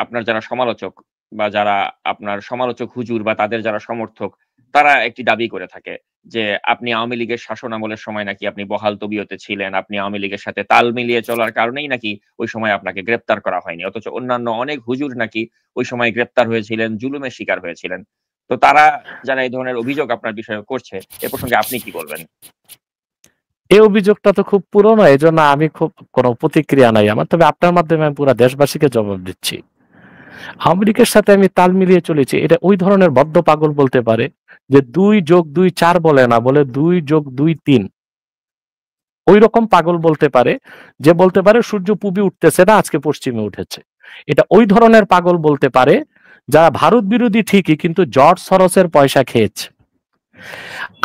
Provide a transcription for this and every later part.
আপনার যারা সমালোচক বা যারা আপনার সমালোচক হুজুর বা তাদের যারা সমর্থক, তারা একটি দাবি করে থাকে যে, আপনি আওয়ামী লীগের শাসনামলের সময় নাকি আপনি বহাল তবিয়তে ছিলেন। আপনি আওয়ামী লীগের সাথে তাল মিলিয়ে চলার কারণেই নাকি ওই সময় আপনাকে গ্রেপ্তার করা হয়নি। অথচ অন্যান্য অনেক হুজুর নাকি ওই সময় গ্রেপ্তার হয়েছিলেন, জুলুমের শিকার হয়েছিলেন। তো তারা যারা এই ধরনের অভিযোগ আপনার বিষয়ে করছে, এ প্রসঙ্গে আপনি কি বলবেন? এই অভিযোগটা তো খুব পুরনো, এজন্য আমি খুব কোনো প্রতিক্রিয়া নাই আমার। তবে আপনার মাধ্যমে আমি পুরা দেশবাসীকে জবাব দিচ্ছি। আওয়ামী লীগের সাথে আমি তাল মিলিয়ে চলেছি, এটা ওই ধরনের বদ্ধ পাগল বলতে পারে যে ২+২ ৪ বলে না, বলে ২+২ ৩। ওই রকম পাগল বলতে পারে যে বলতে পারে সূর্য পূবে উঠতেছে না, আজকে পশ্চিমে উঠেছে। এটা ওই ধরনের পাগল বলতে পারে যারা ভারত বিরোধী ঠিকই, কিন্তু জর্জ সরোসের পয়সা খেয়েছে।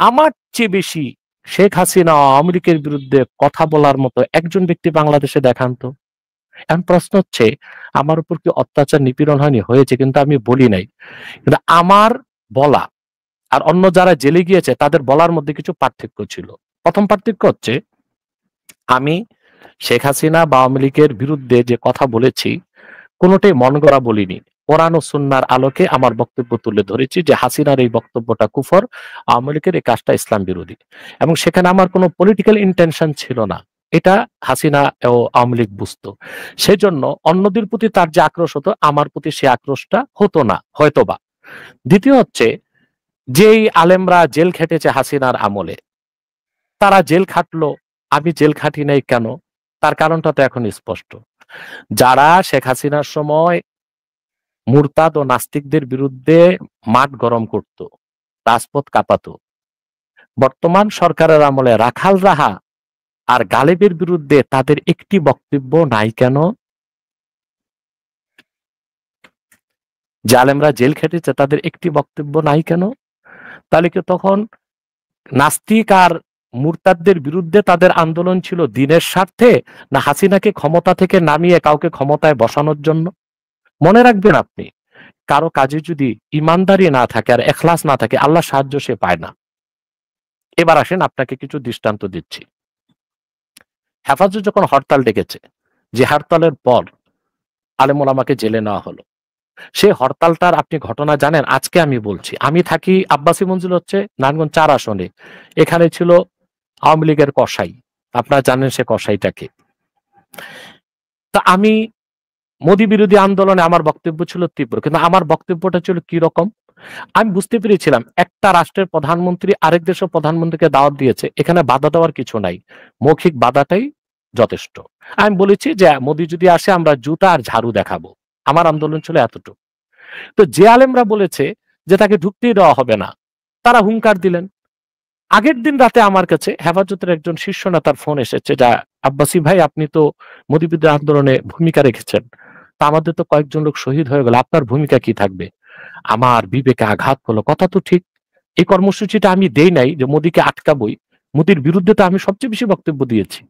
আমার চেয়ে বেশি শেখ হাসিনা আওয়ামী লীগের বিরুদ্ধে কথা বলার মতো একজন ব্যক্তি বাংলাদেশে দেখান তো। এখন প্রশ্ন হচ্ছে, আমার উপর কি অত্যাচার নিপীড়ন হয়নি? হয়েছে, কিন্তু আমি বলি নাই। কিন্তু আমার বলা আর অন্য যারা জেলে গিয়েছে তাদের বলার মধ্যে কিছু পার্থক্য ছিল। প্রথম পার্থক্য হচ্ছে, আমি শেখ হাসিনা বা আওয়ামী লীগের বিরুদ্ধে যে কথা বলেছি কোনোটাই মন গড়া বলিনি। কোরআন ও সুন্নাহর আলোকে আমার বক্তব্য তুলে ধরেছি যে হাসিনার এই বক্তব্যটা কুফর, আওয়ামী লীগের এই কাজটা ইসলাম বিরোধী, এবং সেখানে আমার কোনো পলিটিক্যাল ইন্টেনশন ছিল না। এটা হাসিনা ও আওয়ামী লীগ বুঝতো। সেজন্য অন্যদের প্রতি তার যে আক্রোশ হতো, আমার প্রতি সে আক্রোশটা হতো না হয়তোবা। দ্বিতীয় হচ্ছে, যেই আলেমরা জেল খেটেছে হাসিনার আমলে, তারা জেল খাটলো, আমি জেল খাটি নাই কেন? তার কারণটা তো এখন স্পষ্ট। যারা শেখ হাসিনার সময় মুরতাদ ও নাস্তিকদের বিরুদ্ধে মাঠ গরম করত, রাজপথ কাঁপাতো, বর্তমান সরকারের আমলে রাখাল রাহা আর গালেবের বিরুদ্ধে তাদের একটি বক্তব্য নাই কেন? জালেমরা জেল খেটেছে, তাদের একটি বক্তব্য নাই কেন? তাহলে কি তখন নাস্তিক আর মুরতাদদের বিরুদ্ধে তাদের আন্দোলন ছিল দিনের স্বার্থে, না হাসিনাকে ক্ষমতা থেকে নামিয়ে কাউকে ক্ষমতায় বসানোর জন্য? মনে রাখবেন, আপনি কারো কাজে যদি ইমানদারি না থাকে আর এখলাস না থাকে, আল্লাহ সাহায্য সে পায় না। এবার আসেন, আপনাকে কিছু দৃষ্টান্ত দিচ্ছি। হেফাজত যখন হরতাল ডেকেছে, যে হরতালের পর আলেম ওলামাকে জেলে নেওয়া হলো, সেই হরতালটার আপনি ঘটনা জানেন? আজকে আমি বলছি, আমি থাকি আব্বাসী মঞ্জিল হচ্ছে নারায়ণগঞ্জ ৪ আসনে। এখানে ছিল আওয়ামী লীগের কসাই, আপনারা জানেন সে কসাইটাকে। তা আমি মোদী বিরোধী আন্দোলনে আমার বক্তব্য ছিল তীব্র, কিন্তু আমার বক্তব্যটা ছিল কি রকম? আমি বুঝতে পেরেছিলাম একটা রাষ্ট্রের প্রধানমন্ত্রী আরেক দেশের প্রধানমন্ত্রীকে দাওয়াত দিয়েছে, এখানে বাধা দেওয়ার কিছু নাই, মৌখিক বাধাটাই যথেষ্ট। আমি বলেছি যে মোদী যদি আসে আমরা জুতা আর ঝাড়ু দেখাবো। আমার আন্দোলন ছিল এতটুকু। তো যে আলেমরা বলেছে যে তাকে ঢুকতেই দেওয়া হবে না, তারা হুঙ্কার দিলেন। আগের দিন রাতে আমার কাছে হেফাজতের একজন শীর্ষ নেতার ফোন এসেছে, যা আব্বাসী ভাই, আপনি তো মোদী বিরোধী আন্দোলনে ভূমিকা রেখেছেন, তা আমাদের তো কয়েকজন লোক শহীদ হয়ে গেল, আপনার ভূমিকা কি থাকবে? আমার বিবেকে আঘাত হলো। কথা তো ঠিক, এই কর্মসূচিটা আমি দেই নাই যে মোদীকে আটকাবই, মোদীর বিরুদ্ধে তো আমি সবচেয়ে বেশি বক্তব্য দিয়েছি।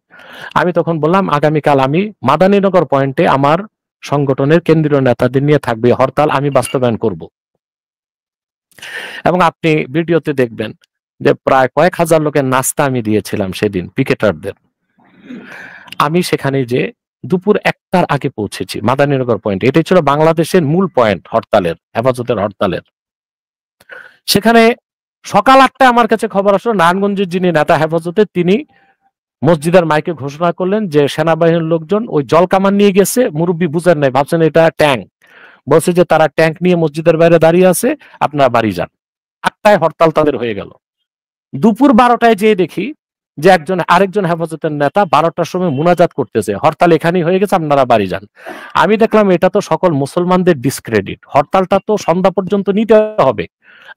আমি তখন বললাম, আগামীকাল আমি মাদানীনগর পয়েন্টে আমার সংগঠনের কেন্দ্রীয় নেতাদের নিয়ে থাকবে হরতাল, আমি বাস্তবায়ন করব। এবং আপনি ভিডিওতে দেখবেন যে প্রায় কয়েক হাজার লোকের নাস্তা আমি দিয়েছিলাম সেদিন পিকেটারদের। আমি সেখানে যে দুপুর ১টার আগে পৌঁছেছি মাদানীনগর পয়েন্ট, এটাই ছিল বাংলাদেশের মূল পয়েন্ট হরতালের, হেফাজতের হরতালের। সেখানে সকাল ৮টায় আমার কাছে খবর আসলো, নারায়ণগঞ্জের যিনি নেতা হেফাজতের, তিনি মসজিদের মাইকে ঘোষণা করলেন যে সেনাবাহিনীর লোকজন ওই জল কামান নিয়ে গেছে, মুরব্বী বুঝেন নাই, ভাবছেন এটা ট্যাঙ্ক, বলছে যে তারা ট্যাঙ্ক নিয়ে মসজিদের বাইরে দাঁড়িয়ে আছে, আপনারা বাড়ি যান। ৮টায় হরতাল তাদের হয়ে গেল। দুপুর ১২টায় যেয়ে দেখি যে আরেকজন হেফাজতের নেতা ১২টার সময় মুনাজাত করতেছে, হরতাল এখানেই হয়ে গেছে, আপনারা বাড়ি যান। আমি দেখলাম এটা তো সকল মুসলমানদের ডিসক্রেডিট, হরতালটা তো সন্ধ্যা পর্যন্ত নিতে হবে।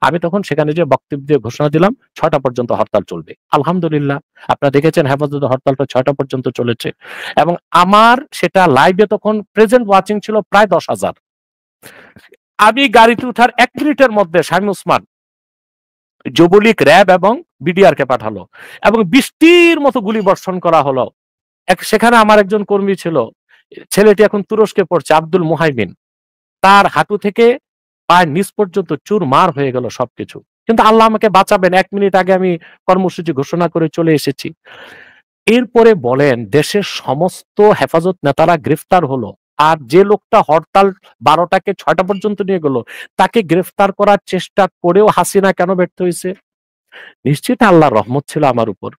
আমি তখন সেখানে যে বক্তব্য দিয়ে ঘোষণা দিলাম ৬টা পর্যন্ত হরতাল চলবে। আলহামদুলিল্লাহ, আপনারা দেখেছেন হেফাজতের হরতালটা ৬টা পর্যন্ত চলেছে, এবং আমার সেটা লাইভে তখন প্রেজেন্ট ওয়াচিং ছিল প্রায় ১০,০০০। আমি গাড়িতে উঠার ১ মিনিটের মধ্যে শামীম ওসমান যুবলীগ, র্যাব এবং বিডিআর কে পাঠালো, এবং বৃষ্টির মতো গুলি বর্ষণ করা হলো। সেখানে আমার একজন কর্মী ছিল, ছেলেটি এখন তুরস্কে পড়ছে, আব্দুল মুহাইমিন, তার হাঁটু থেকে পায়ের নিচ পর্যন্ত চুরমার হয়ে গেল সবকিছু। কিন্তু আল্লাহ আমাকে বাঁচাবেন, ১ মিনিট আগে আমি কর্মসূচি ঘোষণা করে চলে এসেছি। এরপরে বলেন, দেশের সমস্ত হেফাজত নেতারা গ্রেফতার হলো, আর যে লোকটা হরতাল 12টাকে 6টা পর্যন্ত নিয়ে গেল তাকে গ্রেফতার করার চেষ্টা করেও হাসিনা কেন ব্যর্থ হয়েছে? নিশ্চিত আল্লাহর রহমত ছিল আমার উপর।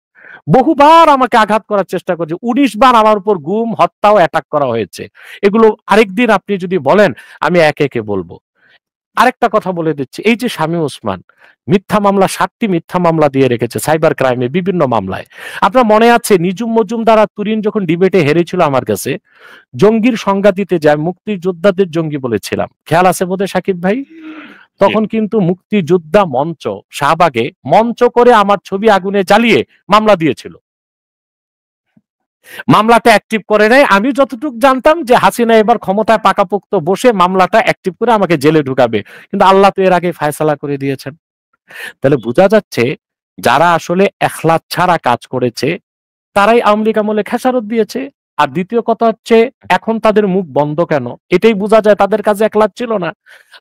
বহুবার আমাকে আঘাত করার চেষ্টা করছে, 19 বার আমার উপর গুম, হত্যা ও অ্যাটাক করা হয়েছে। এগুলো আরেকদিন আপনি যদি বলেন আমি একে একে বলবো। আরেকটা কথা বলে দিচ্ছি, এই যে শামীম ওসমান মিথ্যা মামলা 7টি মিথ্যা মামলা দিয়ে রেখেছে সাইবার ক্রাইমে বিভিন্ন মামলায়। আপনার মনে আছে নিজুম মজুমদার আর তুরিন যখন ডিবেটে হেরেছিল আমার কাছে, জঙ্গির সংজ্ঞা দিতে যায় মুক্তিযোদ্ধাদের জঙ্গি বলেছিলাম, খেয়াল আছে বোধহয় সাকিব ভাই? তখন কিন্তু মুক্তিযোদ্ধা মঞ্চ শাহবাগে মঞ্চ করে আমার ছবি আগুনে জ্বালিয়ে মামলা দিয়েছিল। মামলাটা অ্যাক্টিভ করে নাই। আমি যতটুকু জানতাম যে হাসিনা এবার ক্ষমতায় পাকাপোক্ত বসে মামলাটা অ্যাক্টিভ করে আমাকে জেলে ঢুকাবে, কিন্তু আল্লাহ তো এর আগে ফায়সালা করে দিয়েছেন। তাহলে বোঝা যাচ্ছে যারা আসলে এখলাস ছাড়া কাজ করেছে তারাই আওয়ামী লীগ আমলে খেসারত দিয়েছে। আর দ্বিতীয় কথা হচ্ছে এখন তাদের মুখ বন্ধ কেন, এটাই বোঝা যায় তাদের কাছে এখলাস ছিল না।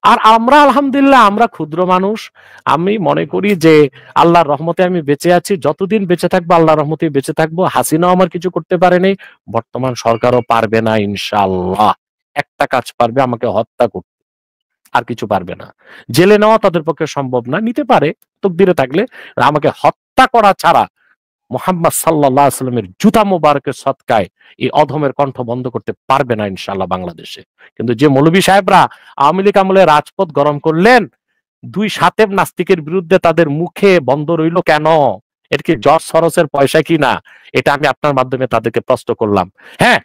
আর আমরা আলহামদুলিল্লাহ আমরা ক্ষুদ্র মানুষ, আমি মনে করি যে আল্লাহর রহমতে আমি বেঁচে আছি, যতদিন বেঁচে থাকবো আল্লাহর রহমতে বেঁচে থাকবো। হাসিনাও আমার কিছু করতে পারেনি, বর্তমান সরকারও পারবে না ইনশাআল্লাহ। একটা কাজ পারবে, আমাকে হত্যা করতে, আর কিছু পারবে না। জেলে নেওয়া তাদের পক্ষে সম্ভব না, নিতে পারে তকদিরে থাকলে, আমাকে হত্যা করা ছাড়া মুহাম্মদ সাল্লাল্লাহু আলাইহি ওয়াসাল্লামের জুতা মোবারকের সদকায় এই অধমের কণ্ঠ বন্ধ করতে পারবে না ইনশাআল্লাহ বাংলাদেশে। কিন্তু যে মৌলভী সাহেবরা আওয়ামী লীগ আমলে রাজপথ গরম করলেন, 2 সাতেব নাস্তিকের বিরুদ্ধে তাদের মুখে বন্ধ রইল কেন? এর কি জর্জ সরোসের পয়সা কি না? এটা আমি আপনার মাধ্যমে তাদেরকে প্রশ্ন করলাম। হ্যাঁ,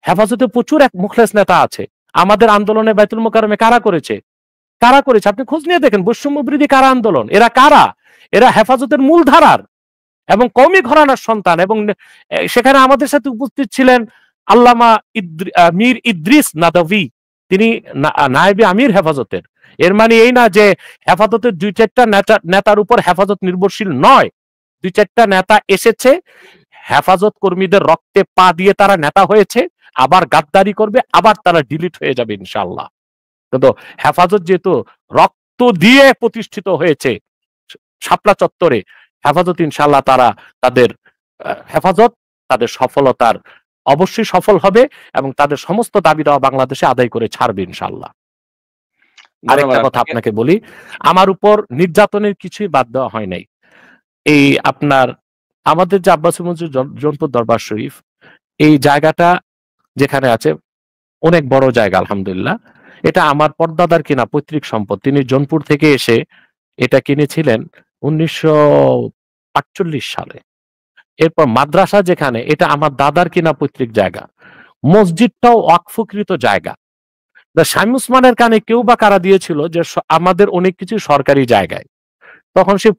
হেফাজতে প্রচুর এক মুখলেস নেতা আছে। আমাদের আন্দোলনে বাইতুল মোকাররমে কারা করেছে? কারা করেছে? আপনি খোঁজ নিয়ে দেখেন, বৈষম্য বিরোধী কারা আন্দোলন, এরা কারা? এরা হেফাজতের মূল ধারার এবং কওমি ঘরানার সন্তান। এবং সেখানে আমাদের সাথে উপস্থিত ছিলেন আল্লামা মীর ইদ্রিস নাদভী, তিনি নায়েবে আমির হেফাজতের। এর মানে এই না যে হেফাজতের 2-4টা নেতার উপর হেফাজত নির্ভরশীল নয়। 2-4টা নেতা এসেছে, হেফাজত কর্মীদের রক্তে পা দিয়ে তারা নেতা হয়েছে, আবার গাদ্দারি করবে, আবার তারা ডিলিট হয়ে যাবে ইনশাআল্লাহ। কিন্তু হেফাজত যেহেতু রক্ত দিয়ে প্রতিষ্ঠিত হয়েছে শাপলা চত্বরে, হেফাজত ইনশাআল্লাহ তারা তাদের হেফাজত তাদের সফলতার অবশ্যই সফল হবে এবং তাদের সমস্ত দাবি দেওয়া বাংলাদেশে আদায় করে ছাড়বে ইনশাআল্লাহ। আরেকটা কথা আপনাকে বলি, আমার উপর নির্যাতনের কিছুই বাদ দেওয়া হয় নাই। এই আপনার আমাদের যে আব্বাসী মসজিদ জৌনপুর দরবার শরীফ, এই জায়গাটা যেখানে আছে অনেক বড় জায়গা আলহামদুলিল্লাহ। এটা আমার পরদাদার কিনা পৈতৃক সম্পদ। তিনি জৌনপুর থেকে এসে এটা কিনেছিলেন 1948 সালে। এরপর মাদ্রাসা যেখানে, এটা আমার দাদার কিনা পৈতৃক জায়গা। মসজিদটাও ওয়াকফকৃত জায়গা। শামীম ওসমানের কানে কেউ বা কারা দিয়েছিল যে আমাদের অনেক কিছু সরকারি জায়গায়। তখন সে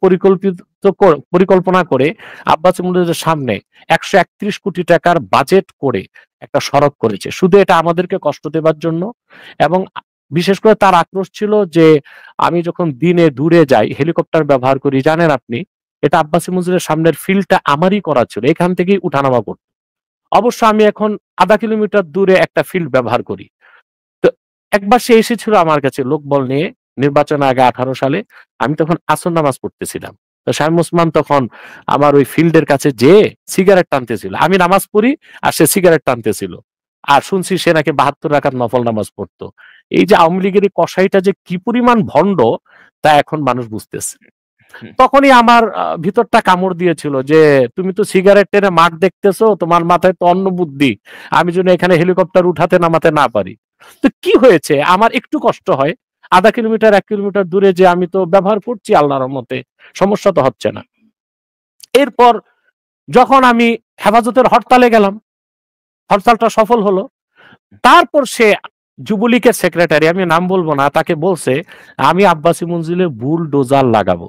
পরিকল্পনা করে আব্বাসী মসজিদের সামনে 131 কোটি টাকার বাজেট করে একটা সড়ক করেছে, শুধু এটা আমাদেরকে কষ্ট দেবার জন্য। এবং বিশেষ করে তার আক্রোশ ছিল যে আমি যখন দিনে দূরে যাই হেলিকপ্টার ব্যবহার করি, জানেন আপনি, এটা আব্বাসী মসজিদের সামনের ফিল্ডটা আমারই করা ছিল, এখান থেকেই উঠানামা করত। অবশ্য আমি এখন আধা কিলোমিটার দূরে একটা ফিল্ড ব্যবহার করি। তো একবার সে এসেছিল আমার কাছে লোকবল নিয়ে, নির্বাচন আগে 18 সালে, আমি তখন আসর নামাজ পড়তেছিলাম। তো শামীম ওসমান তখন আমার ওই ফিল্ডের কাছে যে সিগারেট টানতেছিল, আমি নামাজ পড়ি আর সে সিগারেট টানতেছিল। আর শুনছি সে নাকি 72 রাকাত নফল নামাজ পড়তো। এই যে আওয়ামী লীগের এই কসাইটা যে কি পরিমাণ ভণ্ড তা এখন মানুষ বুঝতেছে। তখনই আমার ভিতরটা কামড় দিয়েছিল যে তুমি তো সিগারেট টেনে মাঠ দেখতেছো, তোমার মাথায় তো অন্য বুদ্ধি, আমি যেন এখানে হেলিকপ্টার উঠাতে নামাতে না পারি। তো কি হয়েছে, আমার একটু কষ্ট হয়, আধা কিলোমিটার 1 কিলোমিটার দূরে যে আমি তো ব্যবহার করছি আল্লাহর রহমতে, সমস্যা তো হচ্ছে না। এরপর যখন আমি হেফাজতের হরতালে গেলাম, হরতালটা সফল হলো, তারপর সে যুবলীগের সেক্রেটারি, আমি নাম বলবো না, তাকে বলছে আমি আব্বাসী মঞ্জিলে বুলডোজার লাগাবো।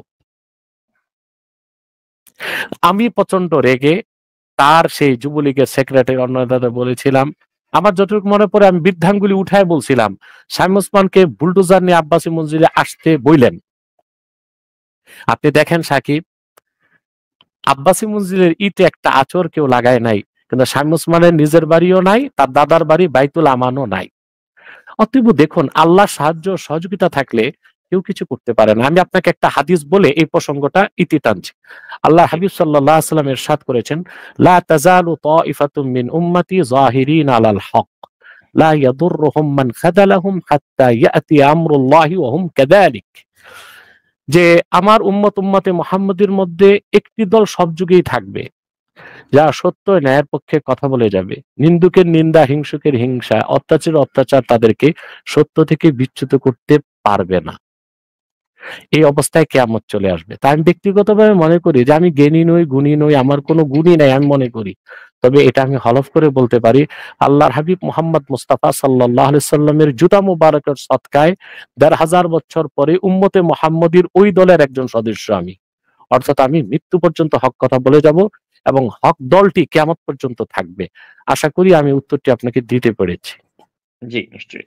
আমি প্রচন্ড রেগে তার সেই যুবলীগের সেক্রেটারি অন্য নেতাদের বলেছিলাম, আমার যতটুকু মনে পড়ে আমি বৃদ্ধাঙ্গুলি উঠায় বলছিলাম শামীম ওসমানকে বুলডোজার নিয়ে আব্বাসী মঞ্জিলে আসতে বললেন। আপনি দেখেন সাকিব, আব্বাসী মঞ্জিলের ইটে একটা আচর কেউ লাগায় নাই, কিন্তু শামীম ওসমানের নিজের বাড়িও নাই, তার দাদার বাড়ি বাইতুল আমানও নাই। অতএব দেখুন, আল্লাহর সাহায্য সহযোগিতা থাকলে কেউ কিছু করতে পারে না। আমি আপনাকে একটা হাদিস বলে এই প্রসঙ্গটা ইতি টানছি। আল্লাহ হাবিব সাল্লাল্লাহু আলাইহি ওয়াসাল্লাম ইরশাদ করেছেন, লা তাজালু তাইফাতুম মিন উম্মতি যাহিরিন আলাল হক লা ইয়াদুররুহুম মান খাযালাহুম হাত্তা ইয়াতি আমরুল্লাহি ওয়া হুম কাযালিক। যে আমার উম্মতে মুহাম্মাদের মধ্যে একটি দল সব যুগেই থাকবে, যারা সত্য ও ন্যায়ের পক্ষে কথা বলে যাবে। নিন্দুকের নিন্দা, হিংসুকের হিংসা, অত্যাচারের অত্যাচার তাদেরকে সত্য থেকে বিচ্যুত করতে পারবে না। এই অবস্থায় কিয়ামত চলে আসবে। তাই আমি ব্যক্তিগতভাবে মনে করি যে আমি জ্ঞানী নই, গুণী নই, আমার কোনো গুণই নাই আমি মনে করি। তবে এটা আমি হলফ করে বলতে পারি, আল্লাহর হাবিব মুহাম্মদ মুস্তাফা সাল্লাল্লাহু আলাইহি সাল্লামের জুতা মুবারকের সদকায় ১৫০০ বছর পরে উম্মতে মুহাম্মদীর ওই দলের একজন সদস্য আমি। অর্থাৎ আমি মৃত্যু পর্যন্ত হক কথা বলে যাব এবং হক দলটি কিয়ামত পর্যন্ত থাকবে। আশা করি আমি উত্তরটি আপনাকে দিতে পেরেছি। জি, নিশ্চয়ই।